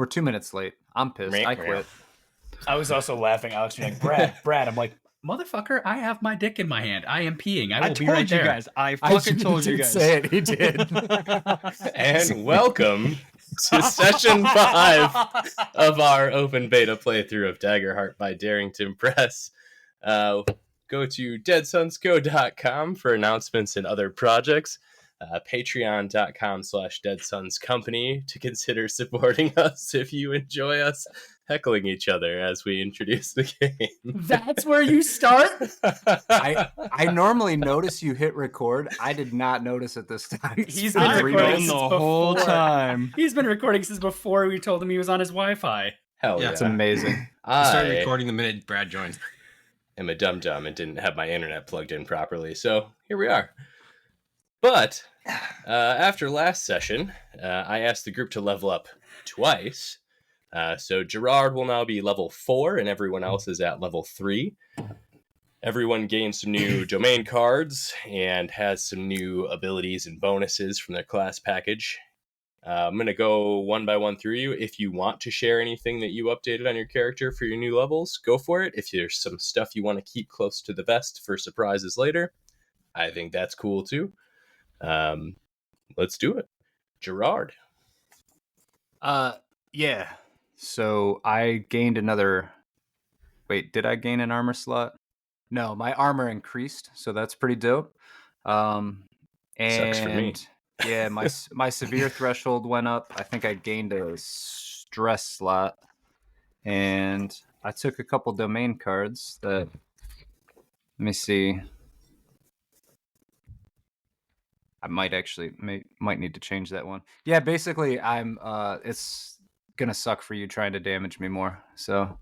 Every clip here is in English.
We're 2 minutes late. I'm pissed. I quit. I was also laughing. Alex being like, Brad. I'm like, motherfucker, I have my dick in my hand. I am peeing. I will be right there. Guys. I fucking told you guys. Say it. He did. And welcome to session 5 of our open beta playthrough of Daggerheart by Darrington Press. Go to deadsunsco.com for announcements and other projects. Patreon.com/deadsunscompany to consider supporting us if you enjoy us heckling each other as we introduce the game. That's where you start? I normally notice you hit record. I did not notice it this time. He's been recording the whole time. He's been recording since before we told him he was on his Wi-Fi. Hell yeah. It's amazing. I started recording the minute Brad joined. I'm a dum-dum and didn't have my internet plugged in properly, so here we are. But after last session, I asked the group to level up twice. So Gerard will now be level 4 and everyone else is at level 3. Everyone gains some new domain cards and has some new abilities and bonuses from their class package. I'm going to go one by one through you. If you want to share anything that you updated on your character for your new levels, go for it. If there's some stuff you want to keep close to the vest for surprises later, I think that's cool too. Let's do it. Gerard. Yeah. So I gained another... Wait, did I gain an armor slot? No, my armor increased, so that's pretty dope. And Sucks for me. Yeah, my severe threshold went up. I think I gained a stress slot. And I took a couple domain cards that... Let me see. I might need to change that one. Yeah, basically, I'm. It's gonna suck for you trying to damage me more. So,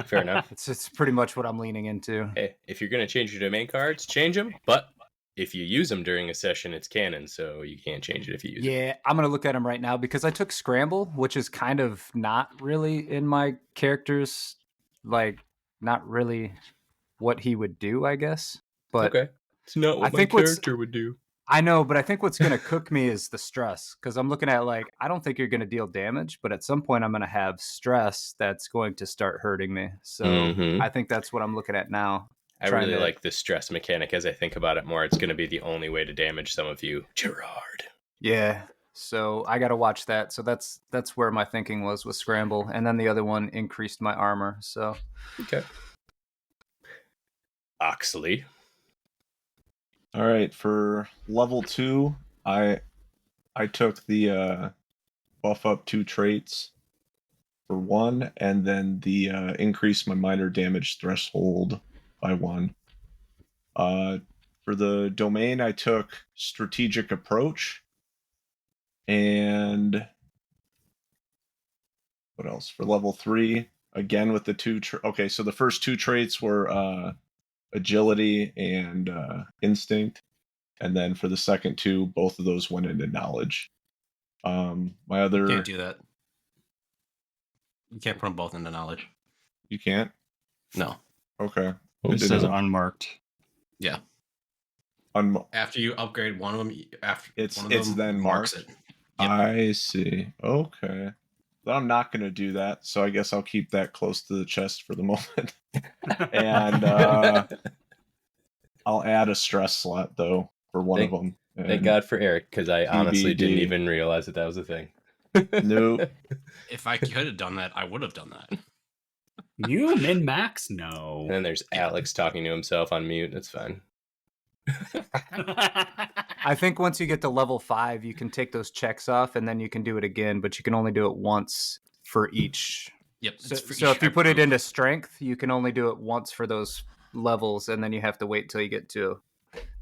Fair enough. It's pretty much what I'm leaning into. Hey, if you're gonna change your domain cards, change them. But if you use them during a session, it's canon, so you can't change it if you use them. Yeah, I'm gonna look at them right now because I took scramble, which is kind of not really in my character's, like, not really what he would do, I guess. But okay, it's not what my character would do. I know, but I think what's going to cook me is the stress, because I'm looking at, like, I don't think you're going to deal damage, but at some point I'm going to have stress that's going to start hurting me. So I think that's what I'm looking at now. I really like the stress mechanic as I think about it more. It's going to be the only way to damage some of you, Gerard. Yeah, so I got to watch that. So that's where my thinking was with scramble, and then the other one increased my armor. So okay, Oxley. All right, for level 2, I took the buff up 2 traits for 1, and then the increase my minor damage threshold by 1. For the domain, I took strategic approach, and what else? For level 3, again with the 2. Okay, so the first 2 traits were agility and instinct, and then for the second 2, both of those went into knowledge. My other... You can't do that. You can't put them both into knowledge. You can't? No. Okay. It says unmarked. Yeah. After you upgrade one of them, it's then marks it. Yep. I see. Okay. But I'm not going to do that, so I guess I'll keep that close to the chest for the moment. And I'll add a stress slot, though, for one of them. Thank God for Eric, because I honestly didn't even realize that was a thing. Nope. If I could have done that, I would have done that. You min-max? No. And then there's Alex talking to himself on mute. That's fine. I think once you get to level 5, you can take those checks off, and then you can do it again, but you can only do it once for each. Yep. So if you put it into strength, you can only do it once for those levels, and then you have to wait till you get to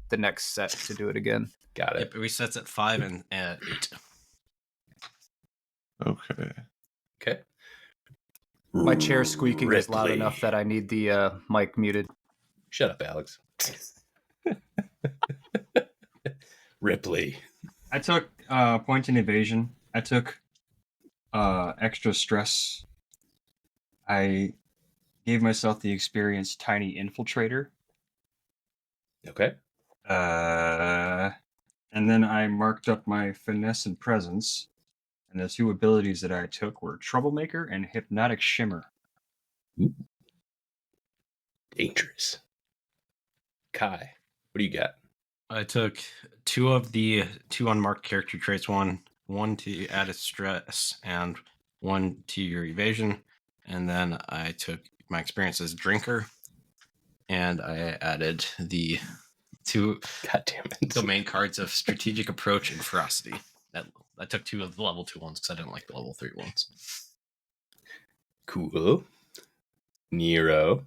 the next set to do it again. Got it. Yep, it resets at 5 and 8. Okay. My chair squeaking is loud enough that I need the mic muted. Shut up, Alex. Ripley. I took point and evasion. I took extra stress. I gave myself the experience Tiny Infiltrator. Okay. And then I marked up my finesse and presence. And the two abilities that I took were Troublemaker and Hypnotic Shimmer. Ooh. Dangerous. Kai, what do you got? I took 2 of the 2 unmarked character traits, one to add a stress and 1 to your evasion. And then I took my experience as Drinker, and I added the 2 domain cards of Strategic Approach and Ferocity. I took 2 of the level 2 ones because I didn't like the level 3 ones. Cool. Nero.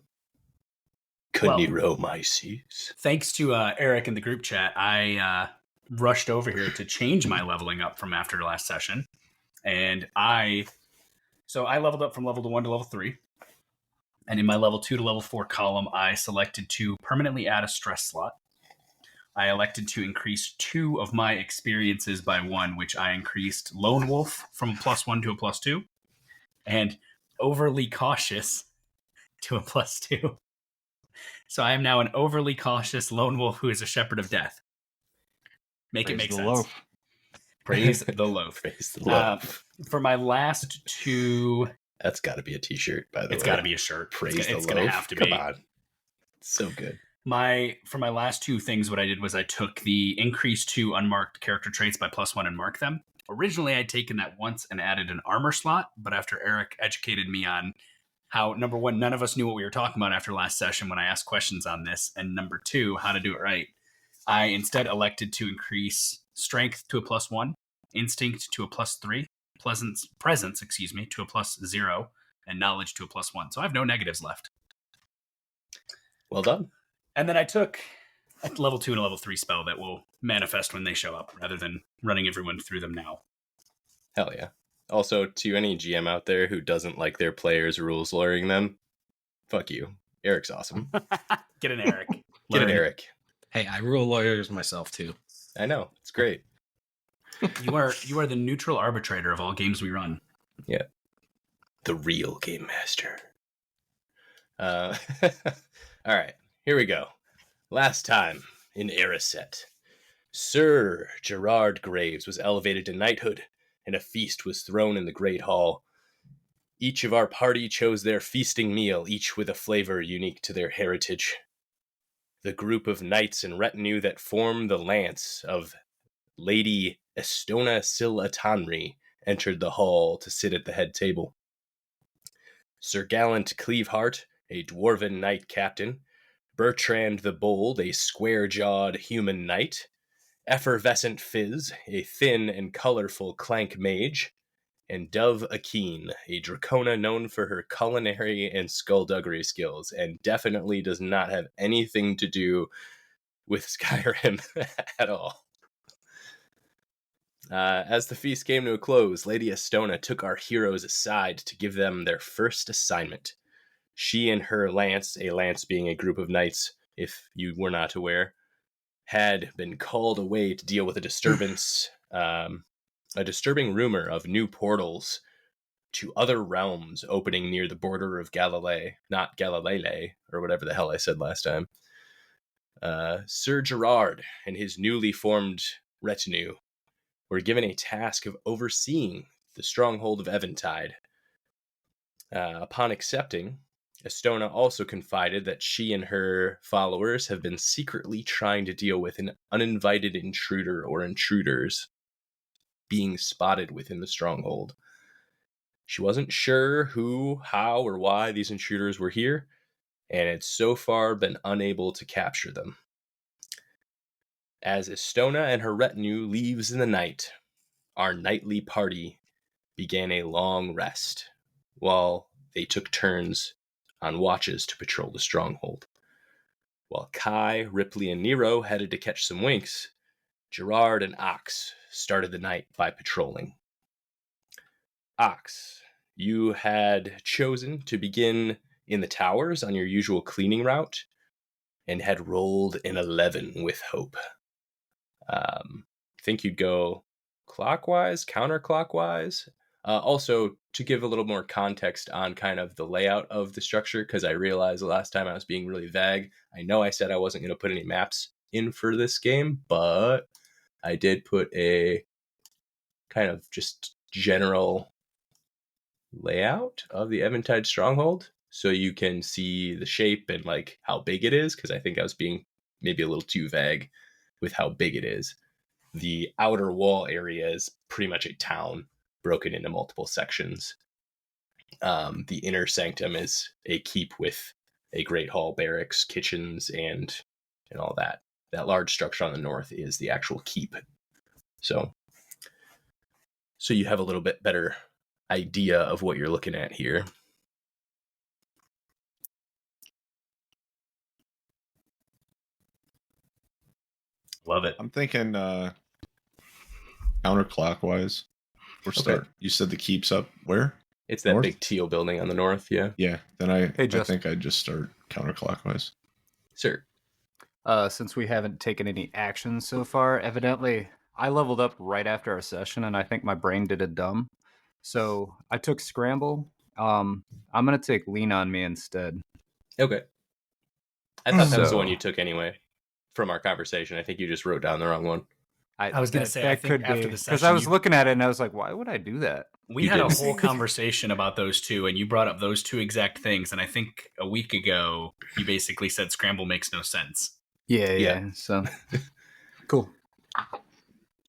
Caneromyces. Thanks to Eric in the group chat, I rushed over here to change my leveling up from after last session. And I leveled up from level 1 to level 3. And in my level 2 to level 4 column, I selected to permanently add a stress slot. I elected to increase 2 of my experiences by 1, which I increased Lone Wolf from a +1 to a +2, and Overly Cautious to a +2. So I am now an overly cautious lone wolf who is a shepherd of death. Make it make sense. Loaf. Praise the loaf. Praise the loaf. For my last 2... That's got to be a t-shirt, by the way. It's got to be a shirt. Praise the loaf. It's going to have to Come be. on. It's so good. For my last 2 things, what I did was I took the increase 2 unmarked character traits by +1 and marked them. Originally, I'd taken that once and added an armor slot, but after Eric educated me on how, number 1, none of us knew what we were talking about after last session when I asked questions on this, and number 2, how to do it right, I instead elected to increase strength to a +1, instinct to a +3, presence to a +0, and knowledge to a +1. So I have no negatives left. Well done. And then I took a level 2 and a level 3 spell that will manifest when they show up, rather than running everyone through them now. Hell yeah. Also, to any GM out there who doesn't like their players rules lawyering them, fuck you. Eric's awesome. Get an Eric. Get an Eric. Hey, I rule lawyers myself too. I know. It's great. You are the neutral arbitrator of all games we run. Yeah. The real game master. All right. Here we go. Last time in Erisset, Sir Gerard Graves was elevated to knighthood, and a feast was thrown in the Great Hall. Each of our party chose their feasting meal, each with a flavor unique to their heritage. The group of knights and retinue that form the lance of Lady Estona Sil-Atanri entered the hall to sit at the head table. Sir Gallant Cleaveheart, a dwarven knight captain, Bertrand the Bold, a square-jawed human knight, Effervescent Fizz, a thin and colorful clank mage, and Dove Akeen, a Dracona known for her culinary and skullduggery skills, and definitely does not have anything to do with Skyrim at all. As the feast came to a close, Lady Estona took our heroes aside to give them their first assignment. She and her lance, a lance being a group of knights, if you were not aware, had been called away to deal with a disturbance, a disturbing rumor of new portals to other realms opening near the border of Galilee, not Galilee, or whatever the hell I said last time. Sir Gerard and his newly formed retinue were given a task of overseeing the stronghold of Eventide. Upon accepting, Estona also confided that she and her followers have been secretly trying to deal with an uninvited intruder or intruders being spotted within the stronghold. She wasn't sure who, how, or why these intruders were here, and had so far been unable to capture them. As Estona and her retinue leaves in the night, our nightly party began a long rest, while they took turns on watches to patrol the stronghold. While Kai, Ripley, and Nero headed to catch some winks, Gerard and Ox started the night by patrolling. Ox, you had chosen to begin in the towers on your usual cleaning route, and had rolled an 11 with hope. Think you'd go clockwise, counterclockwise? Also, to give a little more context on kind of the layout of the structure, because I realized the last time I was being really vague. I know I said I wasn't going to put any maps in for this game, but I did put a kind of just general layout of the Eventide stronghold, so you can see the shape and like how big it is, because I think I was being maybe a little too vague with how big it is. The outer wall area is pretty much a town broken into multiple sections. The inner sanctum is a keep with a great hall, barracks, kitchens, and all that. That large structure on the north is the actual keep. So you have a little bit better idea of what you're looking at here. Love it. I'm thinking counterclockwise. Okay. You said the keep's up where? It's that North? big teal building on the north, yeah. Yeah, then I Justin. think I'd just start counterclockwise. Sir. Since we haven't taken any action so far, evidently I leveled up right after our session, and I think my brain did a dumb. So I took Scramble. I'm going to take Lean on Me instead. Okay. I thought that was the one you took anyway from our conversation. I think you just wrote down the wrong one. I was going to say, I think after the session, because I was looking at it and I was like, why would I do that? We had a whole conversation about those two, and you brought up those two exact things. And I think a week ago, you basically said Scramble makes no sense. Yeah. So, cool.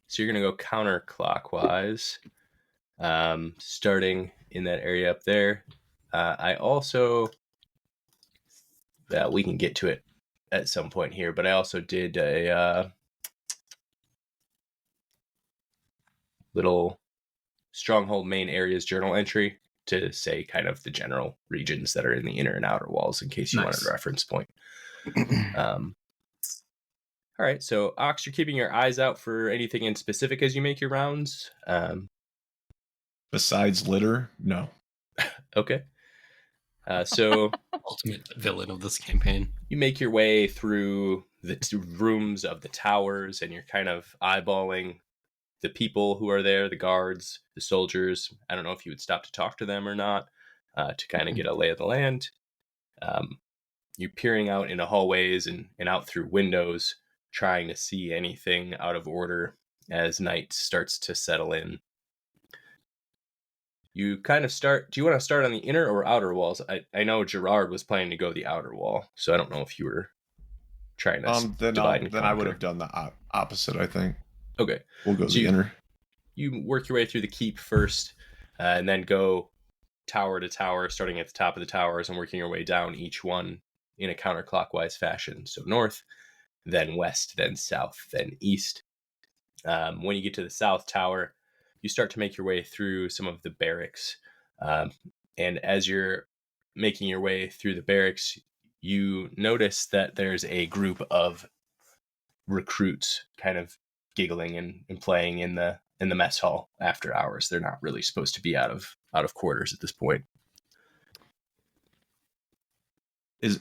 So you're going to go counterclockwise, starting in that area up there. I also, we can get to it at some point here, but I also did a little stronghold main areas journal entry to say kind of the general regions that are in the inner and outer walls in case you wanted a reference point. All right, so Ox, you're keeping your eyes out for anything in specific as you make your rounds? Besides litter? No. Okay. So ultimate villain of this campaign. You make your way through the rooms of the towers, and you're kind of eyeballing the people who are there, the guards, the soldiers. I don't know if you would stop to talk to them or not, to kind of get a lay of the land. You're peering out into hallways and out through windows, trying to see anything out of order as night starts to settle in. You kind of start. Do you want to start on the inner or outer walls? I know Gerard was planning to go the outer wall, so I don't know if you were trying to divide and conquer. Then I would have done the opposite, I think. Okay. We'll go the inner. You work your way through the keep first, and then go tower to tower, starting at the top of the towers and working your way down each one in a counterclockwise fashion. So north, then west, then south, then east. When you get to the south tower, you start to make your way through some of the barracks. And as you're making your way through the barracks, you notice that there's a group of recruits kind of giggling and playing in the mess hall after hours. They're not really supposed to be out of quarters at this point. Is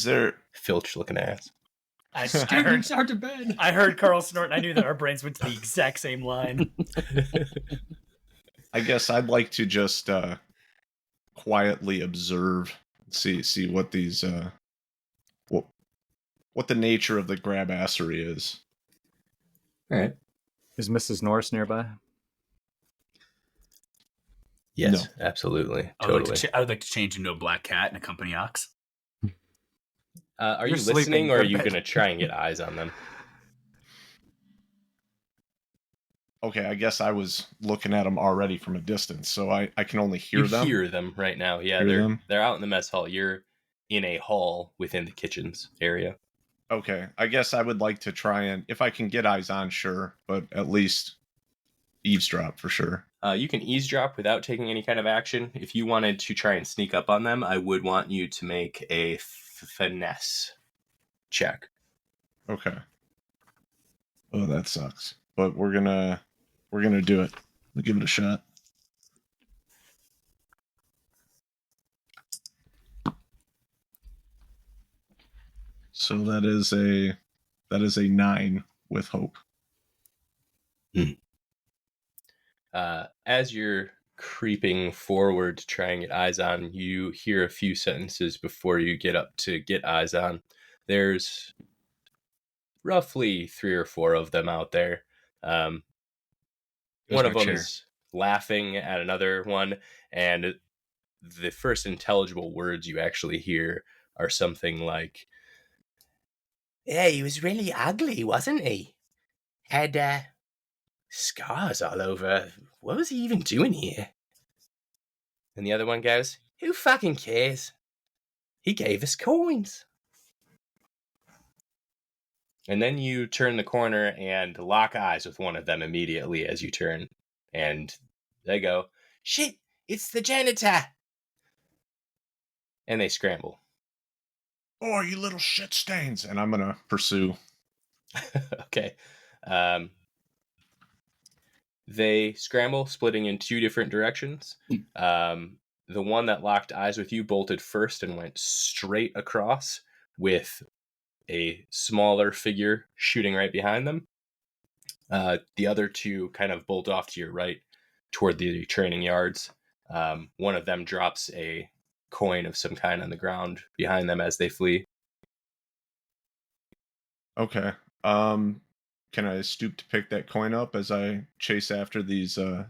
there Filch looking ass? I heard Carl snort, and I knew that our brains went to the exact same line. I guess I'd like to just quietly observe, see what these what the nature of the grabassery is. All right. Is Mrs. Norris nearby? Yes, no. Absolutely. Totally. I would like to change into a black cat and accompany Ox. Are you listening, or are you going to try and get eyes on them? Okay, I guess I was looking at them already from a distance, so I can only hear them. You hear them right now. Yeah, they're out in the mess hall. You're in a hall within the kitchens area. Okay, I guess I would like to try and, if I can get eyes on, sure, but at least eavesdrop for sure. You can eavesdrop without taking any kind of action. If you wanted to try and sneak up on them, I would want you to make a finesse check. Okay. Oh, that sucks. But we're gonna do it. We'll give it a shot. So that is a 9 with hope. As you're creeping forward to try and get eyes on, you hear a few sentences before you get up to get eyes on. There's roughly 3 or 4 of them out there. One of them is laughing at another one, and the first intelligible words you actually hear are something like, "Yeah, he was really ugly, wasn't he? Had scars all over. What was he even doing here?" And the other one goes, "Who fucking cares? He gave us coins." And then you turn the corner and lock eyes with one of them immediately as you turn. And they go, "Shit, it's the janitor." And they scramble. "Oh, you little shit stains!" And I'm gonna pursue. Okay. They scramble, splitting in two different directions. The one that locked eyes with you bolted first and went straight across with a smaller figure shooting right behind them. The other two kind of bolt off to your right toward the training yards. One of them drops a coin of some kind on the ground behind them as they flee. Okay. Can I stoop to pick that coin up as I chase after these, I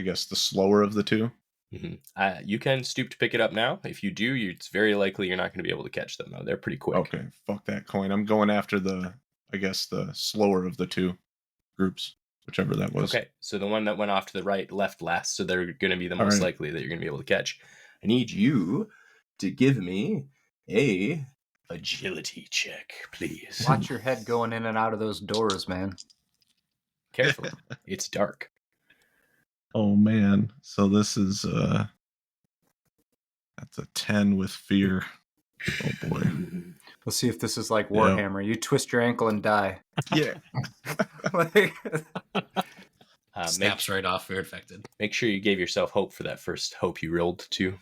guess, the slower of the two? Mm-hmm. You can stoop to pick it up now. If you do, it's very likely you're not going to be able to catch them, though. They're pretty quick. Okay, fuck that coin. I'm going after the slower of the two groups, whichever that was. Okay, so the one that went off to the right left last, so they're going to be the most likely that you're going to be able to catch. I need you to give me a agility check, please. Watch your head going in and out of those doors, man. Careful. It's dark. Oh man. So this is that's a 10 with fear. Oh boy. We'll see if this is like Warhammer. You twist your ankle and die. Yeah. Like, Snaps right off. You're infected. Make sure you gave yourself hope for that first hope you rolled too.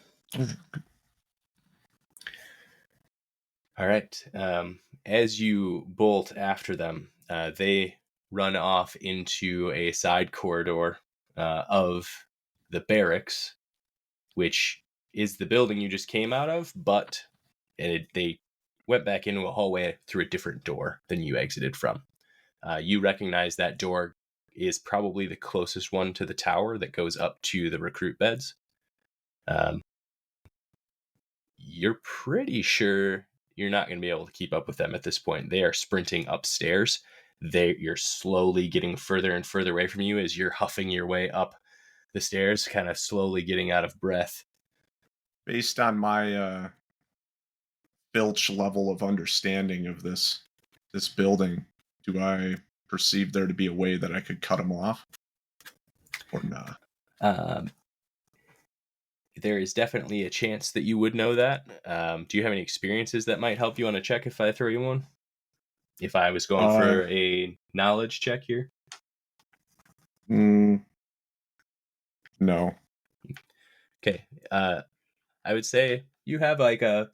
All right. As you bolt after them, they run off into a side corridor of the barracks, which is the building you just came out of, but they went back into a hallway through a different door than you exited from. You recognize that door is probably the closest one to the tower that goes up to the recruit beds. You're pretty sure you're not going to be able to keep up with them at this point. They are sprinting upstairs. You're slowly getting further and further away from you as you're huffing your way up the stairs, kind of slowly getting out of breath. Based on my filch level of understanding of this building, do I perceive there to be a way that I could cut them off? Or not? There is definitely a chance that you would know that. Do you have any experiences that might help you on a check if I throw you one? If I was going for a knowledge check here? No. Okay. I would say you have like a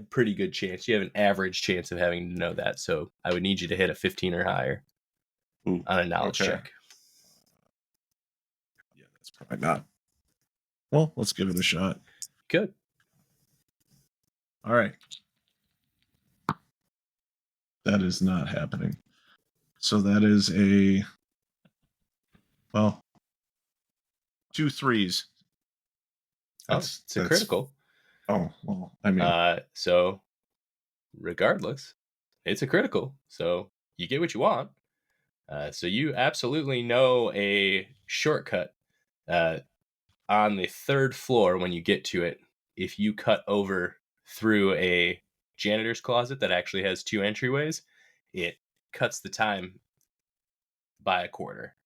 pretty good chance. You have an average chance of having to know that. So I would need you to hit a 15 or higher on a knowledge check. Yeah, that's probably not. Well, let's give it a shot. Good. All right. That is not happening. So that is a 2 3s. It's a critical. Oh, well, I mean. So regardless, it's a critical. So you get what you want. So you absolutely know a shortcut on the 3rd floor when you get to it. If you cut over through a janitor's closet that actually has 2 entryways, it cuts the time by a quarter.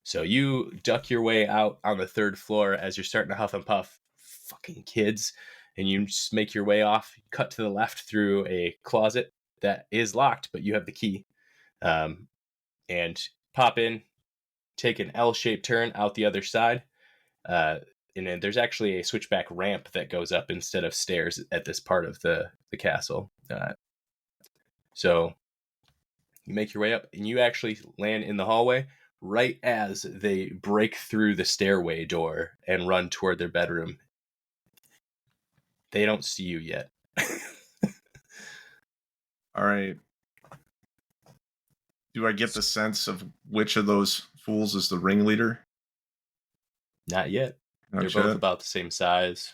So you duck your way out on the 3rd floor as you're starting to huff and puff. Fucking kids. And you just make your way off, cut to the left through a closet that is locked, but you have the key. And pop in, take an L-shaped turn out the other side. And then there's actually a switchback ramp that goes up instead of stairs at this part of the castle. So you make your way up, and you actually land in the hallway right as they break through the stairway door and run toward their bedroom. They don't see you yet. All right. Do I get the sense of which of those fools is the ringleader? Not yet. They're both about the same size.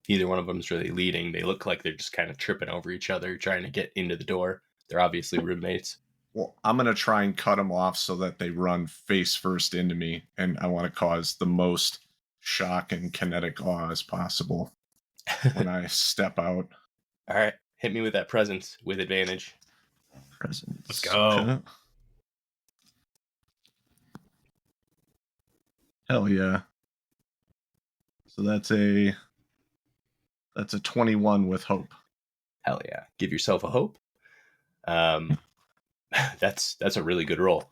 Neither one of them's really leading. They look like they're just kind of tripping over each other, trying to get into the door. They're obviously roommates. Well, I'm going to try and cut them off so that they run face first into me, and I want to cause the most shock and kinetic awe as possible when I step out. All right. Hit me with that presence with advantage. Presence. Let's go. Okay. Hell yeah. So that's a 21 with hope. Hell yeah. Give yourself a hope. That's a really good roll.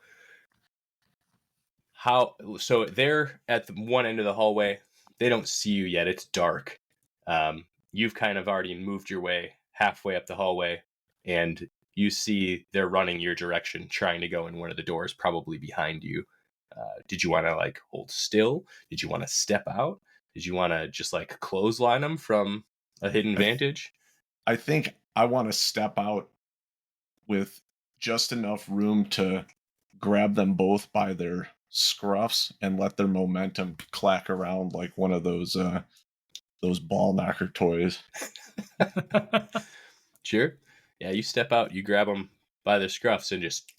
So they're at the one end of the hallway. They don't see you yet. It's dark. You've kind of already moved your way halfway up the hallway, and you see they're running your direction, trying to go in one of the doors, probably behind you. Did you want to like hold still? Did you want to step out? Did you want to just like clothesline them from a hidden vantage? I think I want to step out with just enough room to grab them both by their scruffs and let their momentum clack around like one of those ball knocker toys. Sure. Yeah, you step out, you grab them by their scruffs, and just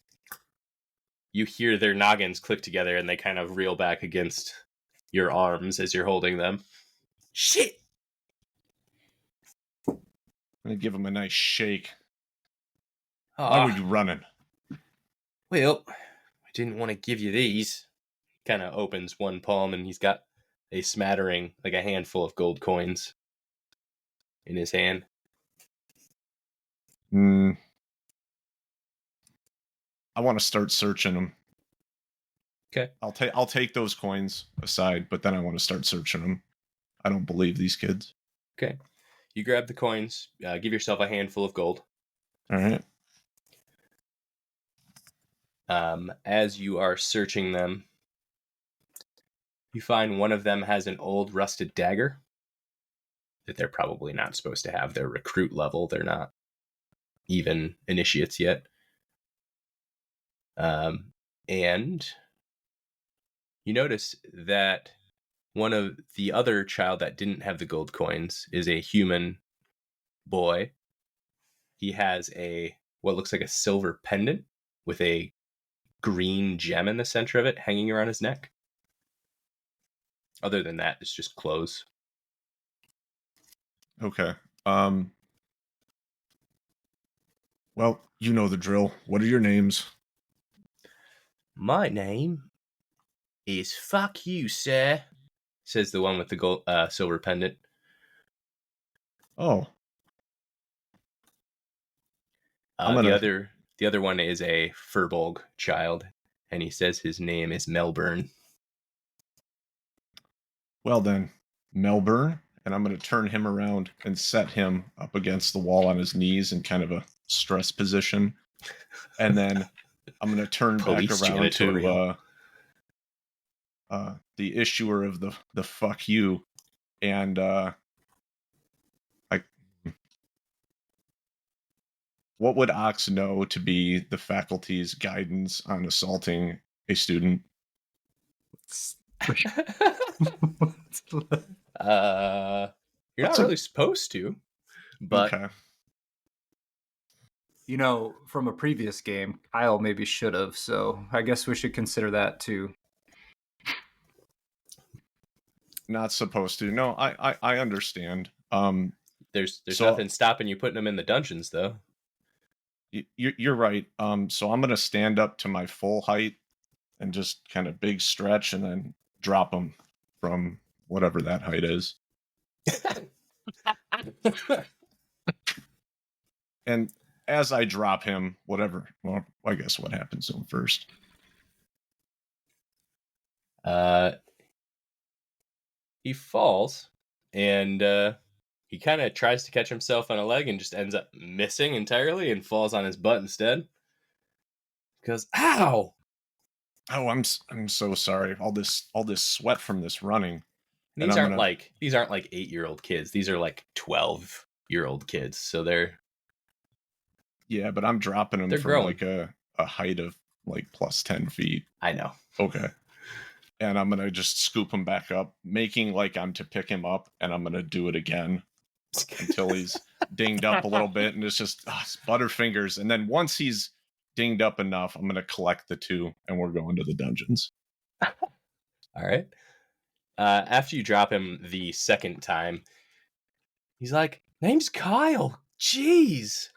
you hear their noggins click together, and they kind of reel back against your arms as you're holding them. Shit! I'm gonna give them a nice shake. Oh, Why were you running? Well, I didn't want to give you these. Kind of opens one palm, and he's got a smattering, like a handful of gold coins in his hand. I want to start searching them. Okay. I'll take those coins aside, but then I want to start searching them. I don't believe these kids. Okay. You grab the coins. Give yourself a handful of gold. All right. As you are searching them, you find one of them has an old rusted dagger that they're probably not supposed to have. They're recruit level. They're not even initiates yet. And you notice that one of the other child that didn't have the gold coins is a human boy. He has what looks like a silver pendant with a green gem in the center of it hanging around his neck. Other than that, it's just clothes. Okay. Well, you know the drill. What are your names? My name is Fuck You, sir, says the one with the gold, silver pendant. Oh. The other one is a Furbolg child, and he says his name is Melbourne. Well then, Melbourne, and I'm going to turn him around and set him up against the wall on his knees in kind of a stress position. And then I'm going to turn back around to the issuer of the fuck you, and what would Ox know to be the faculty's guidance on assaulting a student? You're not really supposed to, but okay. You know, from a previous game, Kyle maybe should have, so I guess we should consider that too. Not supposed to. No, I understand. There's nothing stopping you putting them in the dungeons, though. You're right. So I'm gonna stand up to my full height and just kind of big stretch, and then drop them from whatever that height is. And as I drop him, well, I guess what happens to him first? He falls, and he kind of tries to catch himself on a leg and just ends up missing entirely and falls on his butt instead. Because ow! Oh, I'm so sorry. All this sweat from this running. These aren't like 8-year-old kids. These are like 12-year-old kids. So they're but I'm dropping them from growing. like a height of like plus 10 feet. I know. Okay. and I'm gonna just scoop him back up, making like I'm to pick him up, and I'm gonna do it again until he's dinged up a little bit, and it's just butterfingers. And then once he's dinged up enough, I'm gonna collect the 2, and we're going to the dungeons. All right. After you drop him the second time, he's like, "Name's Kyle. Jeez."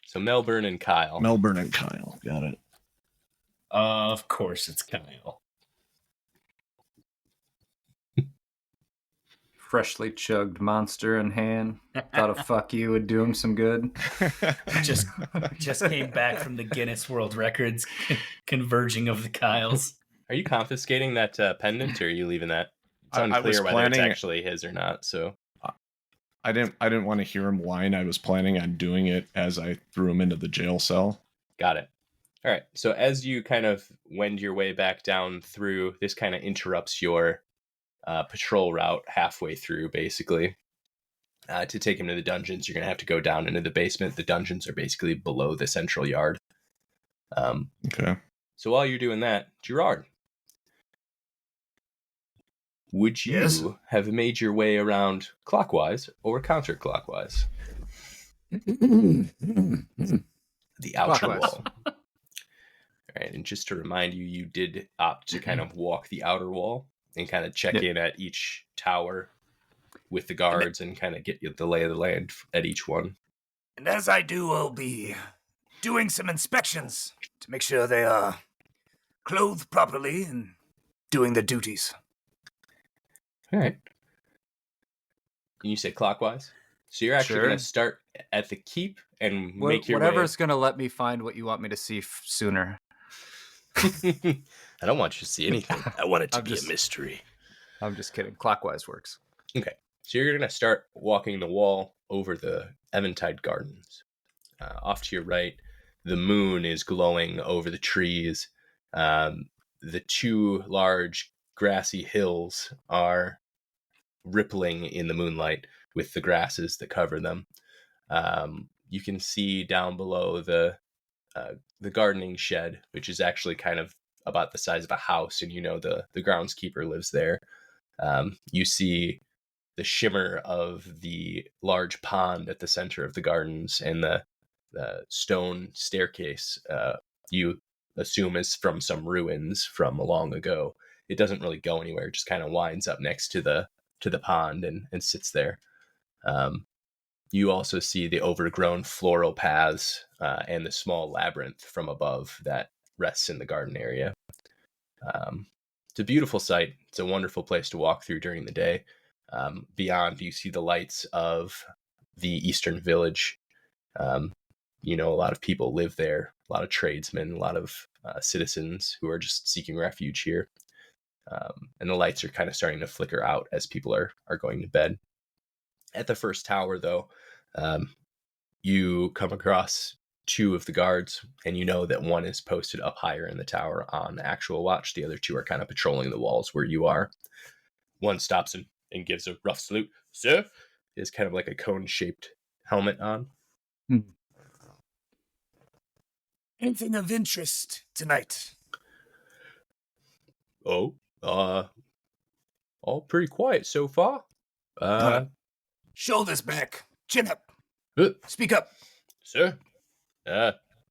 So Melbourne and Kyle. Got it. Of course, it's Kyle. Freshly chugged monster in hand. Thought a fuck you would do him some good. Just came back from the Guinness World Records converging of the Kyles. Are you confiscating that pendant, or are you leaving that? It's I unclear was whether it's planning- actually his or not. So I didn't want to hear him whine. I was planning on doing it as I threw him into the jail cell. got it. All right. So as you kind of wend your way back down through, this kind of interrupts your patrol route halfway through, basically. To take him to the dungeons, you're going to have to go down into the basement. The dungeons are basically below the central yard. Okay. So while you're doing that, Gerard, would you Yes? have made your way around clockwise or counterclockwise? The outer Clockwise. wall. All right, and just to remind you, you did opt to kind of walk the outer wall and kind of check in at each tower with the guards and kind of get the lay of the land at each one. And as I do, I'll be doing some inspections to make sure they are clothed properly and doing their duties. All right. And you said clockwise? So you're actually Sure. going to start at the keep and make your Whatever's going to let me find what you want me to see sooner. way. I don't want you to see anything. I want it to I'm be just- a mystery. I'm just kidding. Clockwise works. Okay. So you're going to start walking the wall over the Eventide Gardens. Off to your right, the moon is glowing over the trees. The 2 large grassy hills are rippling in the moonlight with the grasses that cover them. You can see down below the gardening shed, which is actually kind of about the size of a house, and the groundskeeper lives there. You see the shimmer of the large pond at the center of the gardens, and the stone staircase you assume is from some ruins from long ago. It doesn't really go anywhere; it just kind of winds up next to the pond and sits there. You also see the overgrown floral paths and the small labyrinth from above that rests in the garden area. It's a beautiful sight. It's a wonderful place to walk through during the day. Beyond, you see the lights of the Eastern Village. A lot of people live there, a lot of tradesmen, a lot of citizens who are just seeking refuge here. And the lights are kind of starting to flicker out as people are going to bed. At the first tower, though, you come across 2 of the guards, and you know that one is posted up higher in the tower on actual watch. The other 2 are kind of patrolling the walls where you are. One stops and gives a rough salute. Sir, is kind of like a cone-shaped helmet on. Anything of interest tonight? Oh, all pretty quiet so far. Shoulders back, chin up. Uh, Speak up. Sir,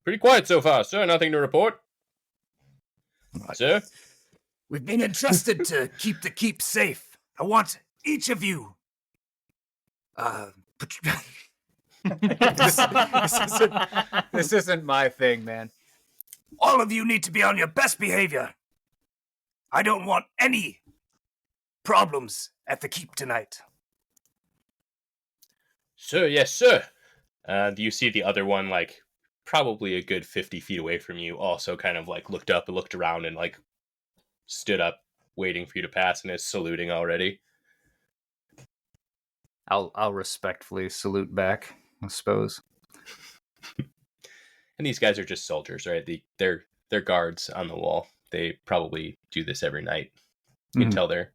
pretty quiet so far, sir. Nothing to report. Sir? We've been entrusted to keep the keep safe. I want each of you. This isn't my thing, man. All of you need to be on your best behavior. I don't want any problems at the keep tonight. Sir, yes, sir. Do you see the other one, like, probably a good 50 feet away from you, also kind of, like, looked up and looked around and, like, stood up, waiting for you to pass, and is saluting already? I'll respectfully salute back, I suppose. And these guys are just soldiers, right? They're guards on the wall. They probably do this every night. You can tell they're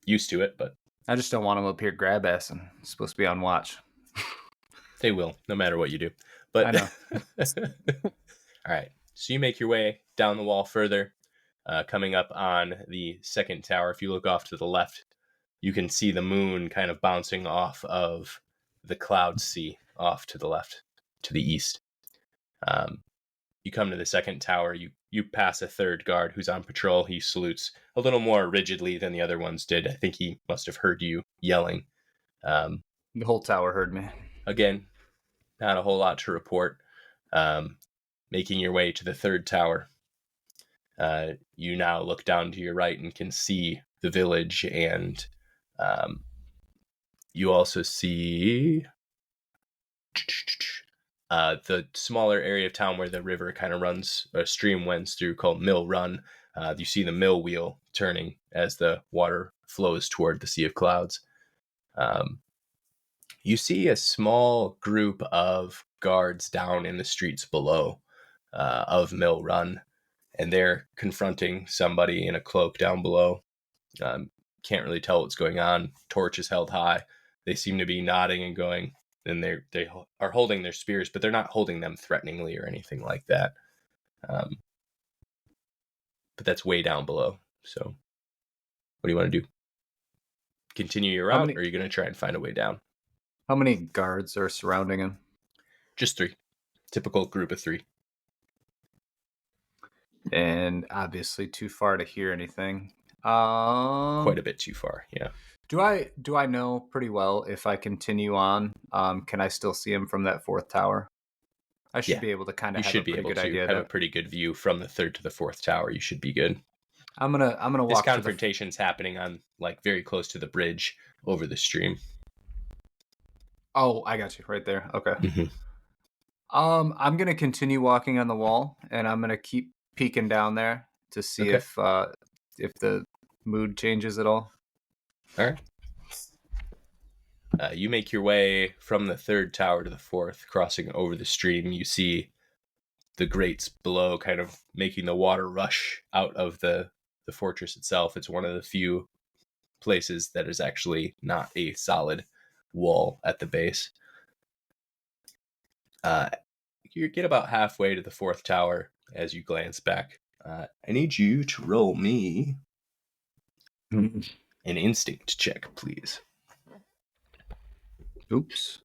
used to it, but I just don't want them up here grab assing. I'm supposed to be on watch. they will, no matter what you do. But I know. All right. So you make your way down the wall further. Coming up on the second tower, if you look off to the left, you can see the moon kind of bouncing off of the cloud sea off to the left, to the east. You come to the second tower, you pass a third guard who's on patrol. He salutes a little more rigidly than the other ones did. I think he must have heard you yelling. The whole tower heard me. Again, not a whole lot to report. Making your way to the third tower, you now look down to your right and can see the village, and you also see the smaller area of town where the river kind of runs, a stream wends through, called Mill Run. You see the mill wheel turning as the water flows toward the Sea of Clouds. You see a small group of guards down in the streets below of Mill Run, and they're confronting somebody in a cloak down below. Can't really tell what's going on. Torch is held high. They seem to be nodding and going, and they are holding their spears, but they're not holding them threateningly or anything like that. But that's way down below. So what do you want to do? Continue your route, or are you going to try and find a way down? How many guards are surrounding him? Just 3. Typical group of 3. And obviously too far to hear anything. Quite a bit too far, yeah. Do I know pretty well if I continue on? Can I still see him from that 4th tower? I should be able to kind of have a pretty good idea. Have a pretty good view from the 3rd to the 4th tower. You should be good. I'm gonna walk. This confrontation's happening on very close to the bridge over the stream. Oh, I got you right there. Okay. Mm-hmm. I'm gonna continue walking on the wall, and I'm gonna keep peeking down there to see if the mood changes at all. All right. You make your way from the 3rd tower to the 4th, crossing over the stream. You see the grates below kind of making the water rush out of the fortress itself. It's one of the few places that is actually not a solid wall at the base. You get about halfway to the 4th tower as you glance back. I need you to roll me an instinct check, please. Oops.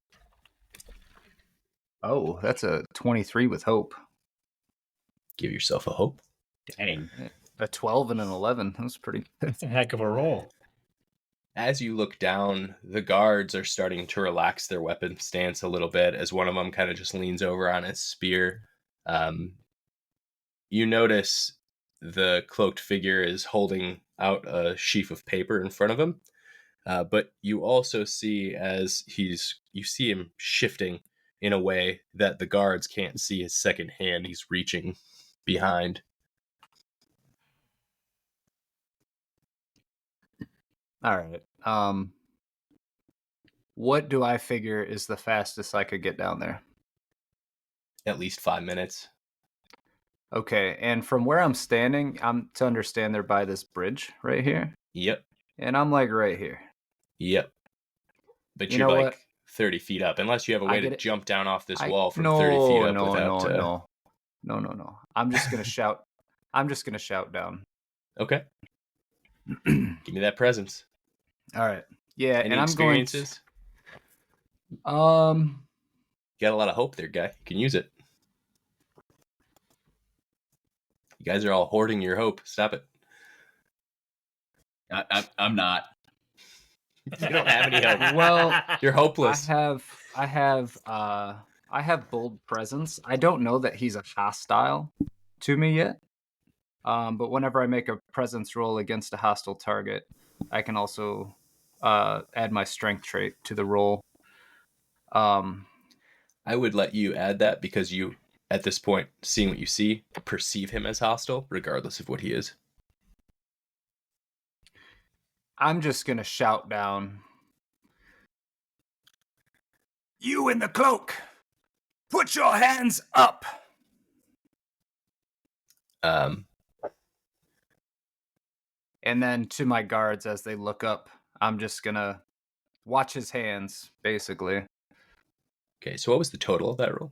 Oh, that's a 23 with hope. Give yourself a hope. Dang. A 12 and an 11. That's pretty. That's a heck of a roll. As you look down, the guards are starting to relax their weapon stance a little bit as one of them kind of just leans over on his spear. You notice the cloaked figure is holding out a sheaf of paper in front of him. But you also see you see him shifting in a way that the guards can't see his second hand. He's reaching behind. All right. What do I figure is the fastest I could get down there? At least 5 minutes. Okay, and from where I'm standing, I'm to understand they're by this bridge right here. Yep. And I'm like right here. Yep. But you're like 30 feet up, unless you have a way to jump down off this wall from 30 feet up without... No. I'm just going to shout. I'm just going to shout down. Okay. Give me that presence. All right. Yeah, Any and I'm experiences? Going... You got a lot of hope there, guy. You can use it. You guys are all hoarding your hope. Stop it. I'm not. You don't have any hope. Well, you're hopeless. I have bold presence. I don't know that he's a hostile to me yet. But whenever I make a presence roll against a hostile target, I can also add my strength trait to the roll. I would let you add that because you, at this point, seeing what you see, perceive him as hostile, regardless of what he is. I'm just going to shout down. You in the cloak! Put your hands up! And then to my guards as they look up, I'm just going to watch his hands, basically. Okay, so what was the total of that roll?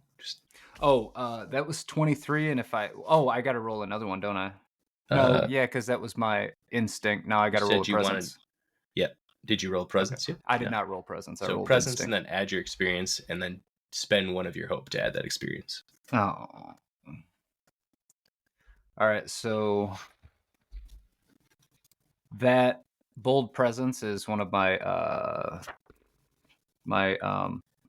That was 23, and I got to roll another one, don't I? No, yeah, because that was my instinct. Now I got to roll a presence. Yep. Did you roll presence yet? I did not roll presence. I rolled presence instinct. and then add your experience and then spend one of your hope to add that experience. Oh. All right, so that bold presence is one of my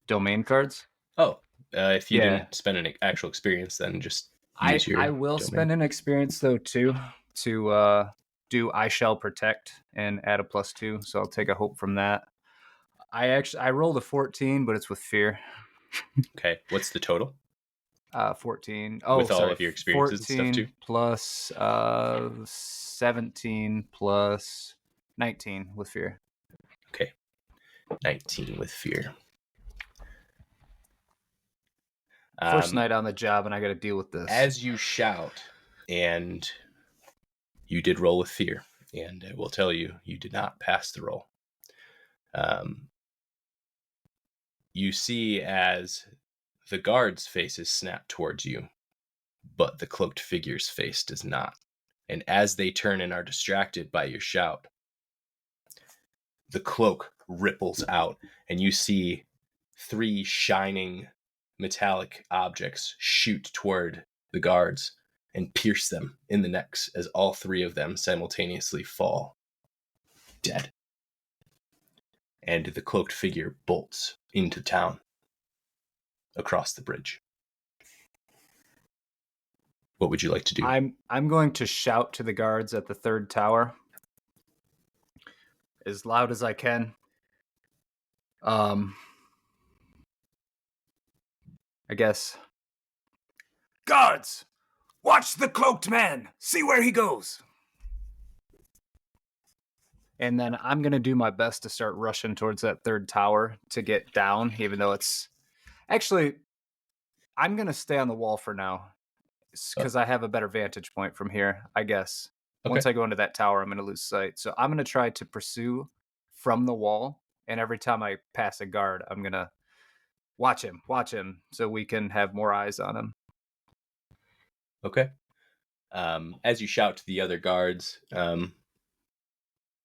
domain cards. Oh, if you didn't spend an actual experience, then just use your I will domain. spend an experience though too to do I shall protect and add a +2, so I'll take a hope from that. I rolled a 14, but it's with fear. Okay, what's the total? 14. With all of your experiences and stuff too? Plus 17 plus 19 with fear. Okay, 19 with fear. First night on the job, and I got to deal with this. As you shout, and you did roll with fear, and I will tell you, you did not pass the roll. You see as the guard's faces snap towards you, but the cloaked figure's face does not. And as they turn and are distracted by your shout, the cloak ripples out, and you see 3 shining metallic objects shoot toward the guards and pierce them in the necks as all 3 of them simultaneously fall dead. And the cloaked figure bolts into town across the bridge. What would you like to do? I'm going to shout to the guards at the 3rd tower as loud as I can. I guess. Guards, watch the cloaked man. See where he goes. And then I'm going to do my best to start rushing towards that 3rd tower to get down, even though it's... Actually, I'm going to stay on the wall for now because I have a better vantage point from here, I guess. Okay. Once I go into that tower, I'm going to lose sight. So I'm going to try to pursue from the wall, and every time I pass a guard, I'm going to watch him, so we can have more eyes on him. Okay. As you shout to the other guards,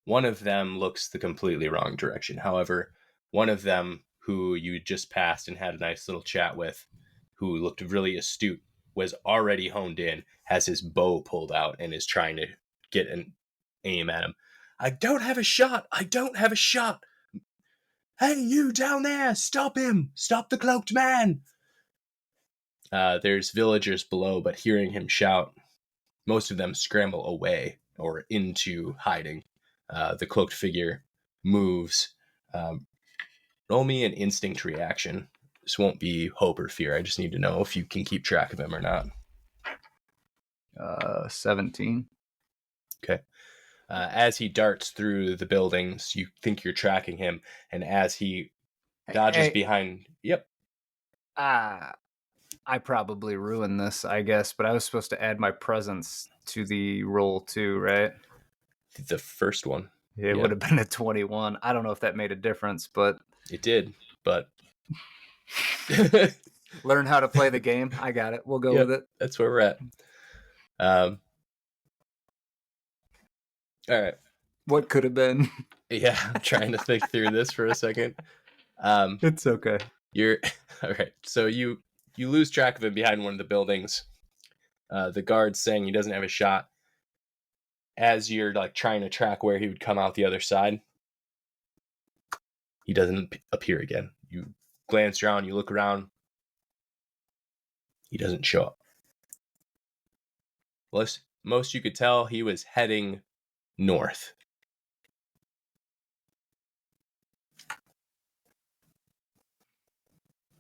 one of them looks the completely wrong direction. However, one of them who you just passed and had a nice little chat with, who looked really astute, was already honed in, has his bow pulled out, and is trying to get an aim at him. I don't have a shot! Hey, you down there! Stop him! Stop the cloaked man! There's villagers below, but hearing him shout, most of them scramble away or into hiding. The cloaked figure moves. Roll me an instinct reaction. This won't be hope or fear. I just need to know if you can keep track of him or not. 17. Okay. As he darts through the buildings, you think you're tracking him, and as he dodges behind... Yep. I probably ruined this, I guess, but I was supposed to add my presence to the roll too, right? The first one. It would have been a 21. I don't know if that made a difference, but... It did, but... Learn how to play the game. I got it. We'll go with it. That's where we're at. All right. What could have been? Yeah, I'm trying to think through this for a second. It's okay. You're all right. So you lose track of him behind one of the buildings. The guard's saying he doesn't have a shot. As you're like trying to track where he would come out the other side, he doesn't appear again. You glance around, you look around. He doesn't show up. Most you could tell he was heading north.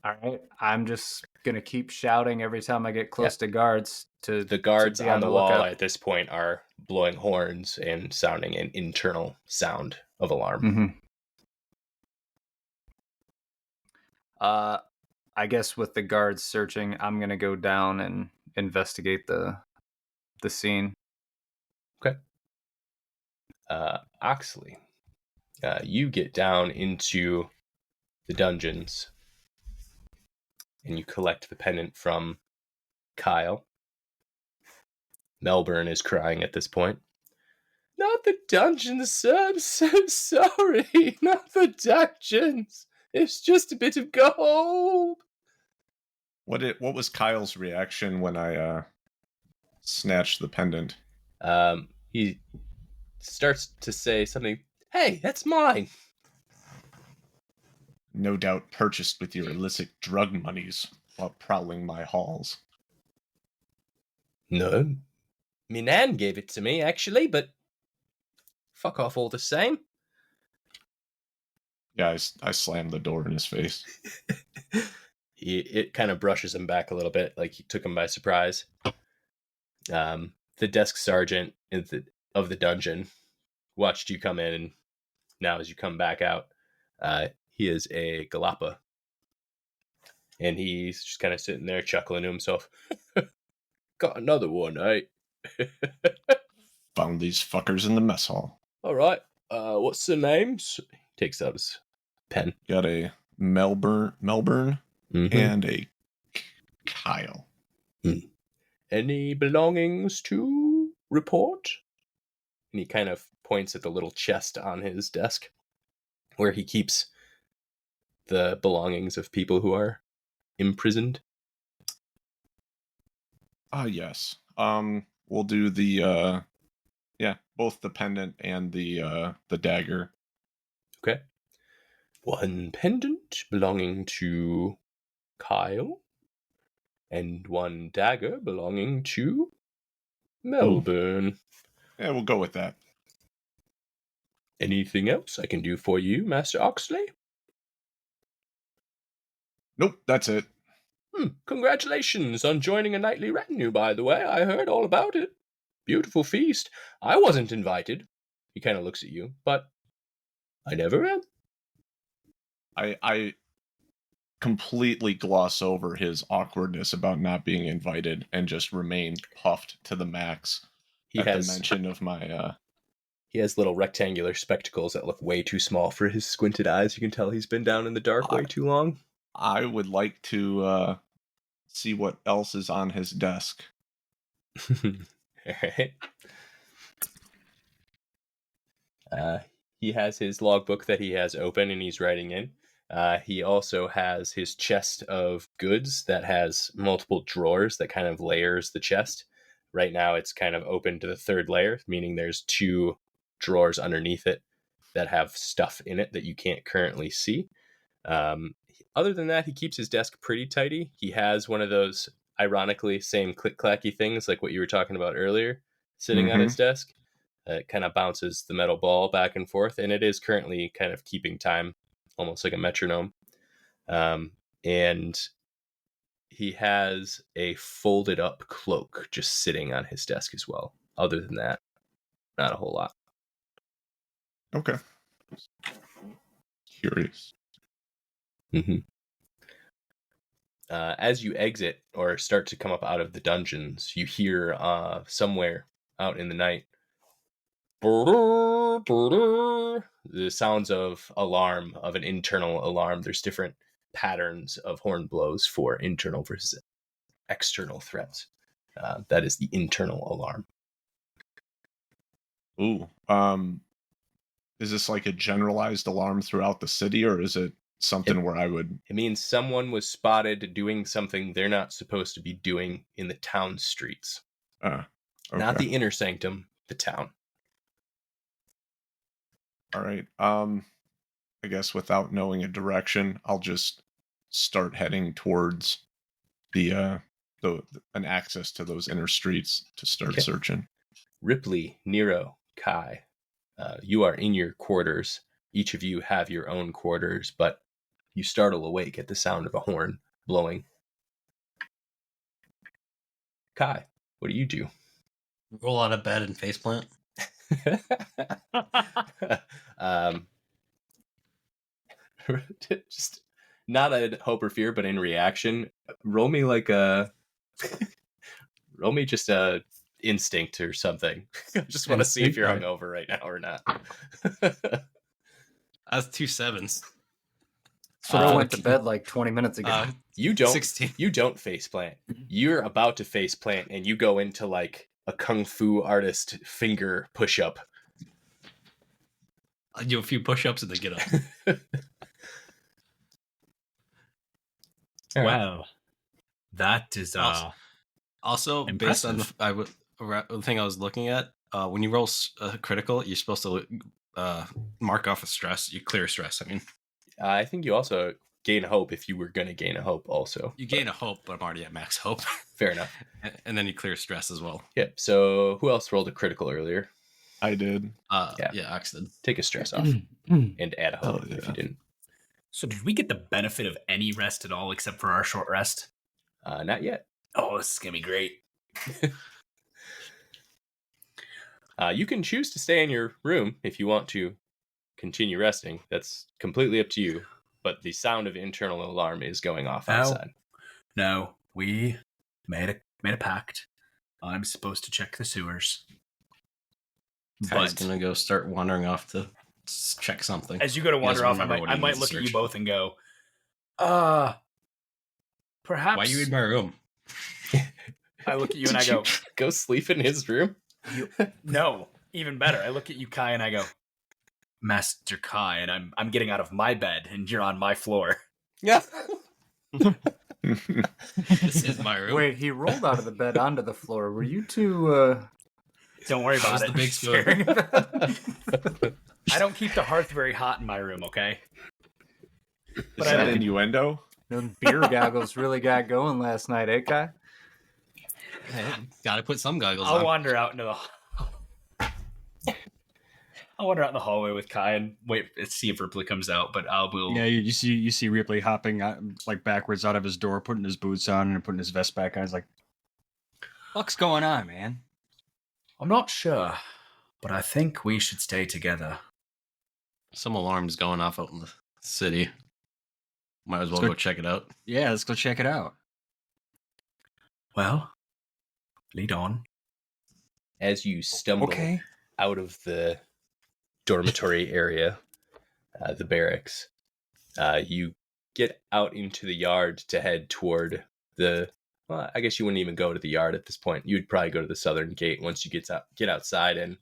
All right. I'm just going to keep shouting every time I get close to guards. The guards on the wall at this point are blowing horns and sounding an internal sound of alarm. Mm-hmm. I guess with the guards searching, I'm going to go down and investigate the scene. Okay. Oxley, you get down into the dungeons and you collect the pendant from Kyle. Melbourne is crying at this point. Not the dungeons, sir. I'm so sorry. Not the dungeons. It's just a bit of gold. What was Kyle's reaction when I snatched the pendant? He starts to say something. Hey, that's mine. No doubt purchased with your illicit drug monies while prowling my halls. No. Me nan gave it to me, actually, but fuck off all the same. Yeah, I slammed the door in his face. It kind of brushes him back a little bit, like he took him by surprise. The desk sergeant of the dungeon watched you come in, and now as you come back out, he is a Galapa. And he's just kind of sitting there chuckling to himself. Got another one, eh? Found these fuckers in the mess hall. All right. What's the names? He takes out his pen. Got a Melbourne, and a Kyle. Any belongings to report? And he kind of points at the little chest on his desk where he keeps the belongings of people who are imprisoned. Yes. We'll do the both the pendant and the dagger. Okay. One pendant belonging to Kyle, and one dagger belonging to Melbourne. Yeah, we'll go with that. Anything else I can do for you, Master Oxley? Nope, that's it. Congratulations on joining a knightly retinue, by the way. I heard all about it. Beautiful feast. I wasn't invited. He kind of looks at you, but I never am. I completely gloss over his awkwardness about not being invited and just remain puffed to the max the mention of my... He has little rectangular spectacles that look way too small for his squinted eyes. You can tell he's been down in the dark way too long. I would like to see what else is on his desk. All right. He has his logbook that he has open and he's writing in. He also has his chest of goods that has multiple drawers that kind of layers the chest. Right now it's kind of open to the third layer, meaning there's 2 drawers underneath it that have stuff in it that you can't currently see. Other than that, he keeps his desk pretty tidy. He has one of those, ironically, same click-clacky things like what you were talking about earlier, sitting on his desk. It kind of bounces the metal ball back and forth, and it is currently kind of keeping time, almost like a metronome. And he has a folded-up cloak just sitting on his desk as well. Other than that, not a whole lot. Okay. Curious. As you exit or start to come up out of the dungeons, you hear somewhere out in the night the sounds of alarm, of an internal alarm. There's different patterns of horn blows for internal versus external threats. That is the internal alarm. Ooh. Is this like a generalized alarm throughout the city, or is it something where I would... It means someone was spotted doing something they're not supposed to be doing in the town streets. Okay. Not the inner sanctum, the town. All right. I guess without knowing a direction, I'll just start heading towards an access to those inner streets to start searching. Ripley, Nero, Kai, you are in your quarters. Each of you have your own quarters, but you startle awake at the sound of a horn blowing. Kai, what do you do? Roll out of bed and faceplant. Just not a hope or fear, but in reaction, roll me just a instinct or something. I just want to see if you're hungover right now or not. That's 2 7s. So I went to bed like 20 minutes ago. You don't 16. You don't faceplant. You're about to faceplant and you go into like a kung fu artist finger push-up. I'll do a few push-ups and then get up. Wow. That is Also, based on the thing I was looking at, when you roll critical, you're supposed to mark off a stress. You clear stress. I mean, I think you also gain hope if you were going to gain a hope also. You gain a hope, but I'm already at max hope. Fair enough. And then you clear stress as well. Yep. So who else rolled a critical earlier? I did. Yeah, Ox did. Take a stress off and add a hope if you didn't. So did we get the benefit of any rest at all except for our short rest? Not yet. Oh, this is going to be great. You can choose to stay in your room if you want to continue resting. That's completely up to you. But the sound of internal alarm is going off outside. No, we made a pact. I'm supposed to check the sewers. Kai's gonna go start wandering off to check something. As you go to wander off, I might look at you both and go, perhaps. Why are you in my room? I look at you and I go, go sleep in his room? No, even better. I look at you, Kai, and I go, Master Kai, and I'm getting out of my bed, and you're on my floor. Yeah. This is my room. Wait, he rolled out of the bed onto the floor. Were you two? Don't worry about it. The big spoon. I don't keep the hearth very hot in my room, okay? Is that innuendo? Those beer goggles really got going last night, eh, Kai? Hey, gotta put some goggles on. I'll wander out into the hallway with Kai and wait see if Ripley comes out, but Yeah, you see Ripley hopping out, like backwards out of his door, putting his boots on and putting his vest back on. He's like, "What's going on, man?" I'm not sure, but I think we should stay together. Some alarms going off out in the city. Might as well go check it out. Yeah, let's go check it out. Well, lead on. As you stumble out of the dormitory area, the barracks, you get out into the yard to head toward I guess you wouldn't even go to the yard at this point. You'd probably go to the southern gate once you get outside and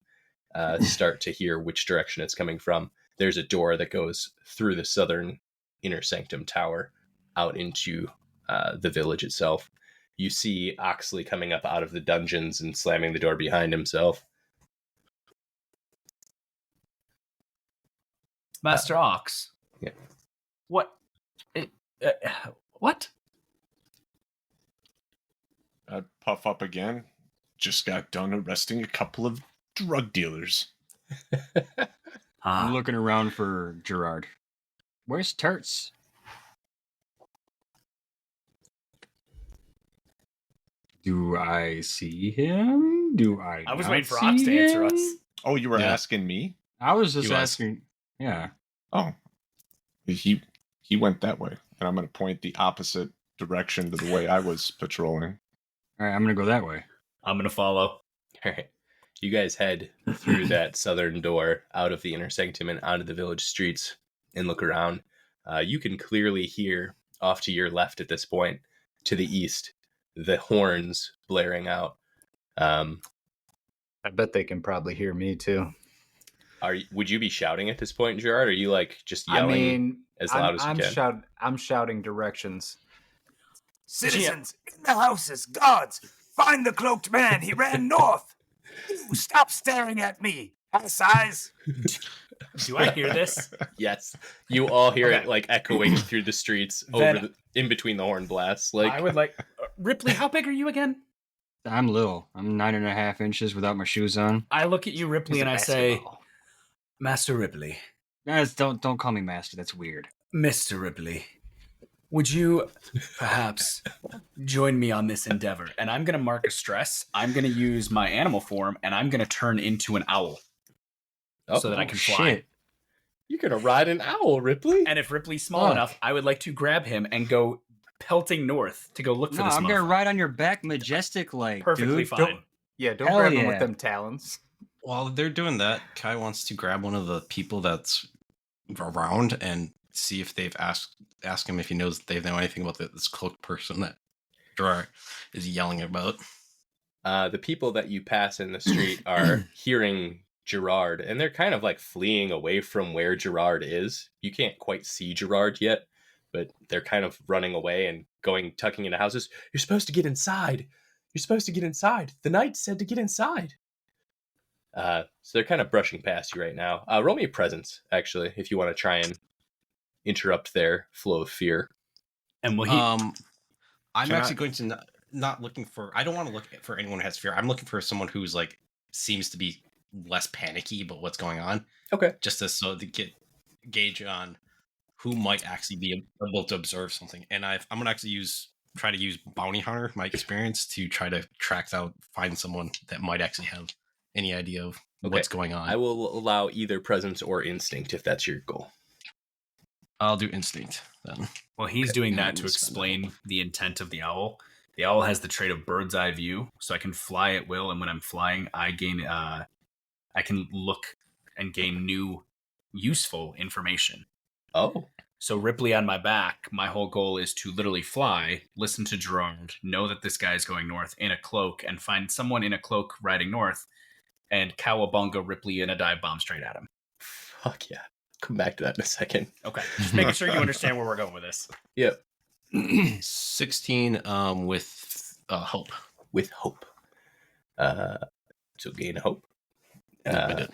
start to hear which direction it's coming from. There's a door that goes through the southern inner sanctum tower out into the village itself. You see Oxley coming up out of the dungeons and slamming the door behind himself. Master Ox. Yeah. What? What? I'd puff up again. Just got done arresting a couple of drug dealers. I'm looking around for Gerard. Where's Tits? Do I see him? I was waiting for Ox to answer us. Oh, you were asking me? I was just asking. Yeah. Oh. He went that way, and I'm going to point the opposite direction to the way I was patrolling. All right, I'm going to go that way. I'm going to follow. All right. You guys head through that southern door out of the inner sanctum and onto the village streets and look around. You can clearly hear off to your left at this point, to the east, the horns blaring out. I bet they can probably hear me too. Would you be shouting at this point, Gerard? Or are you like just yelling as loud as you can? I'm shouting directions. Citizens in the houses, guards, find the cloaked man. He ran north. You stop staring at me. Ass eyes. Do I hear this? Yes, you all hear it like echoing through the streets in between the horn blasts. Like I would like Ripley. How big are you again? I'm little. I'm 9.5 inches without my shoes on. I look at you, Ripley, and I say, Master Ripley. Guys, don't call me Master. That's weird. Mr. Ripley, would you perhaps join me on this endeavor? And I'm going to mark a stress. I'm going to use my animal form, and I'm going to turn into an owl so that I can fly. Shit. You're going to ride an owl, Ripley? And if Ripley's small enough, I would like to grab him and go pelting north to go look for this I'm going to ride on your back majestic like, perfectly dude. fine. Don't grab him with them talons. While they're doing that, Kai wants to grab one of the people that's around and see if they've ask him if he knows they know anything about this cloaked person that Gerard is yelling about. The people that you pass in the street are hearing Gerard, and they're kind of like fleeing away from where Gerard is. You can't quite see Gerard yet, but they're kind of running away and tucking into houses. You're supposed to get inside. You're supposed to get inside. The knight said to get inside. So they're kind of brushing past you right now. Roll me a presence, actually, if you want to try and interrupt their flow of fear. And will he? I'm actually going to not looking for. I don't want to look for anyone who has fear. I'm looking for someone who's like seems to be less panicky about what's going on. Okay. Just to get gauge on who might actually be able to observe something. And I'm gonna actually try to use bounty hunter, my experience, to try to find someone that might actually have any idea of what's going on. I will allow either presence or instinct if that's your goal. I'll do instinct then. Well, he's doing that to explain the intent of the owl. The owl has the trait of bird's eye view, so I can fly at will, and when I'm flying, I can look and gain new, useful information. Oh. So Ripley on my back, my whole goal is to literally fly, listen to Gerard, know that this guy is going north in a cloak, and find someone in a cloak riding north, and cowabunga Ripley in a dive bomb straight at him. Fuck yeah. Come back to that in a second. Okay. Just making sure you understand where we're going with this. Yep. 16 with hope. With hope. So gain hope. I did.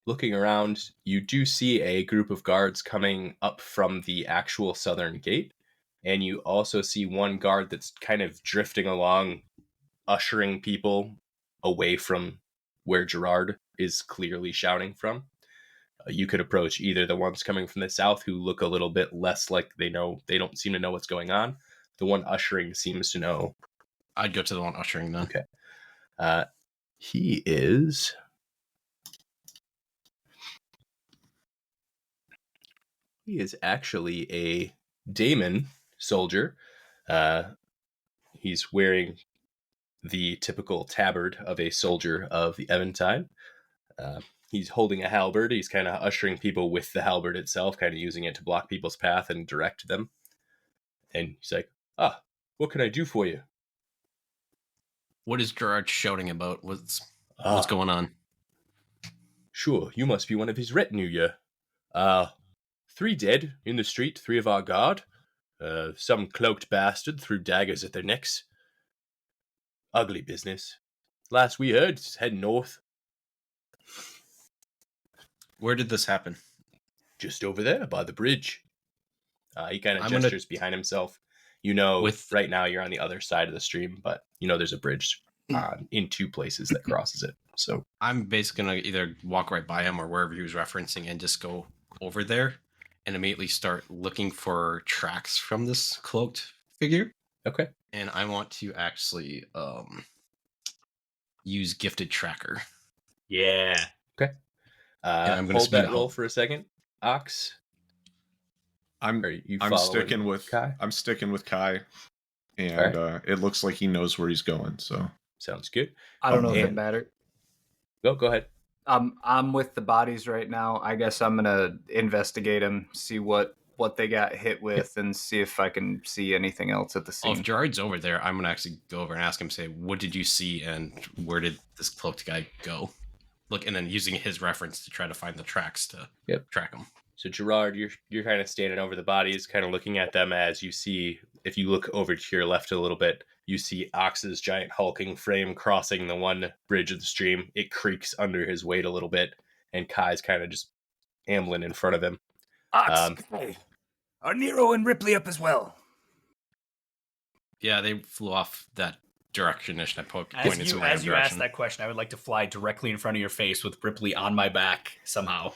Looking around, you do see a group of guards coming up from the actual southern gate. And you also see one guard that's kind of drifting along, ushering people away from where Gerard is clearly shouting from. You could approach either the ones coming from the south who look a little bit less like they don't seem to know what's going on. The one ushering seems to know. I'd go to the one ushering then. Okay. He is actually a Daemon soldier. He's wearing the typical tabard of a soldier of the Eventide. He's holding a halberd. He's kind of ushering people with the halberd itself, kind of using it to block people's path and direct them. And he's like, what can I do for you? What is Gerard shouting about? What's going on? Sure, you must be one of his retinue, yeah. 3 dead in the street, 3 of our guard. Some cloaked bastard threw daggers at their necks. Ugly business. Last we heard, it's heading north. Where did this happen? Just over there by the bridge. He kind of gestures behind himself. Right now you're on the other side of the stream, but there's a bridge in 2 places that crosses it. So I'm basically going to either walk right by him or wherever he was referencing and just go over there and immediately start looking for tracks from this cloaked figure. Okay. And I want to actually use Gifted Tracker. Yeah. Okay. I'm going to hold that roll for a second. Ox. I'm sticking with Kai. I'm sticking with Kai, and right. It looks like he knows where he's going. So sounds good. I don't know if it mattered. Go ahead. I'm with the bodies right now. I guess I'm gonna investigate them, see what they got hit with, and see if I can see anything else at the scene. If Gerard's over there, I'm gonna actually go over and ask him, say, what did you see, and where did this cloaked guy go? Look, and then using his reference to try to find the tracks to track him. So Gerard, you're kind of standing over the bodies, kind of looking at them as you see. If you look over to your left a little bit, you see Ox's giant hulking frame crossing the one bridge of the stream. It creaks under his weight a little bit, and Kai's kind of just ambling in front of him. Ox, are Nero and Ripley up as well? Yeah, they flew off that direction. I pointed as to you asked that question, I would like to fly directly in front of your face with Ripley on my back somehow.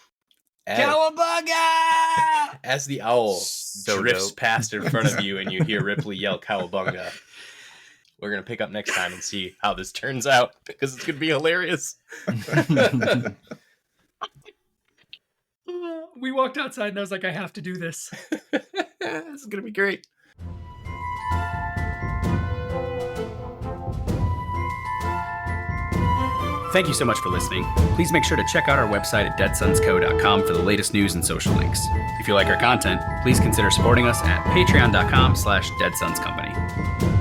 Cowabunga! As the owl drifts past in front of you and you hear Ripley yell Cowabunga, we're going to pick up next time and see how this turns out, because it's going to be hilarious. We walked outside and I was like, I have to do this. This is going to be great. Thank you so much for listening. Please make sure to check out our website at deadsunsco.com for the latest news and social links. If you like our content, please consider supporting us at patreon.com/deadsunscompany.